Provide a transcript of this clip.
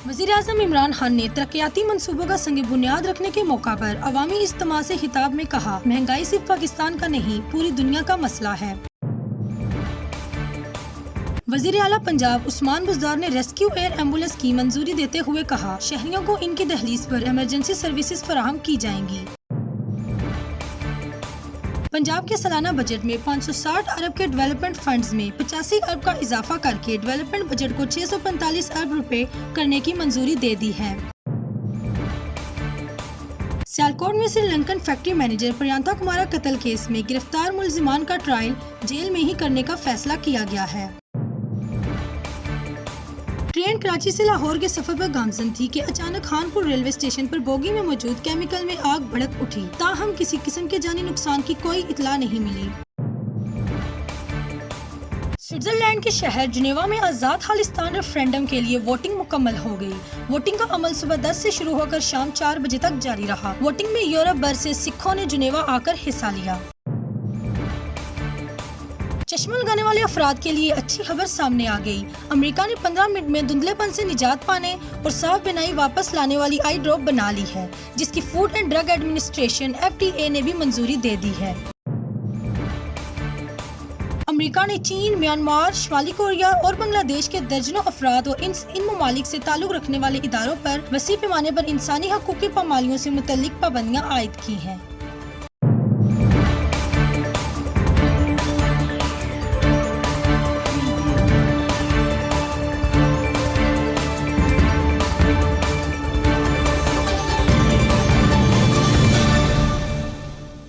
वज़ीर-ए-आज़म इमरान खान ने तरक्याती मंसूबों का संग बुनियाद रखने के मौका पर अवामी इज्तिमा से खिताब में कहा, महंगाई सिर्फ पाकिस्तान का नहीं पूरी दुनिया का मसला है। वज़ीर आला पंजाब उस्मान बुज़दार ने रेस्क्यू एयर एम्बुलेंस की मंजूरी देते हुए कहा, शहरियों को इनकी दहलीज पर इमरजेंसी सर्विसेज फराहम की जाएंगी। पंजाब के सालाना बजट में 560 अरब के डेवलपमेंट फंड्स में 85 अरब का इजाफा करके डेवलपमेंट बजट को 645 अरब रुपए करने की मंजूरी दे दी है। सियालकोट में श्रीलंकन फैक्ट्री मैनेजर प्रियंका कुमारा कत्ल केस में गिरफ्तार मुलजिमान का ट्रायल जेल में ही करने का फैसला किया गया है। ट्रेन कराची से लाहौर के सफर पर गामजन थी कि अचानक खानपुर रेलवे स्टेशन पर बोगी में मौजूद केमिकल में आग भड़क उठी। ताहम किसी किस्म के जानी नुकसान की कोई इतला नहीं मिली। स्विट्जरलैंड के शहर जिनेवा में आज़ाद खालिस्तान रेफरेंडम के लिए वोटिंग मुकम्मल हो गई। वोटिंग का अमल सुबह 10 से शुरू होकर शाम 4 बजे तक जारी रहा। वोटिंग में यूरोप भर से सिखों ने जिनेवा आकर हिस्सा लिया। चश्मा लगाने वाले अफराद के लिए अच्छी खबर सामने आ गई। अमेरिका ने 15 मिनट में धुंधलेपन से निजात पाने और साफ बिनाई वापस लाने वाली आई ड्रॉप बना ली है, जिसकी food and drug administration FDA ने भी मंजूरी दे दी है। अमेरिका ने चीन, म्यांमार, शुमाली कोरिया और बांग्लादेश के दर्जनों अफराद और इन ममालिक से ताल्लुक रखने वाले इदारों पर वसी पैमाने पर इंसानी हकूक़ की पामालियों से मुतल्लिक पाबंदियां आयद की हैं।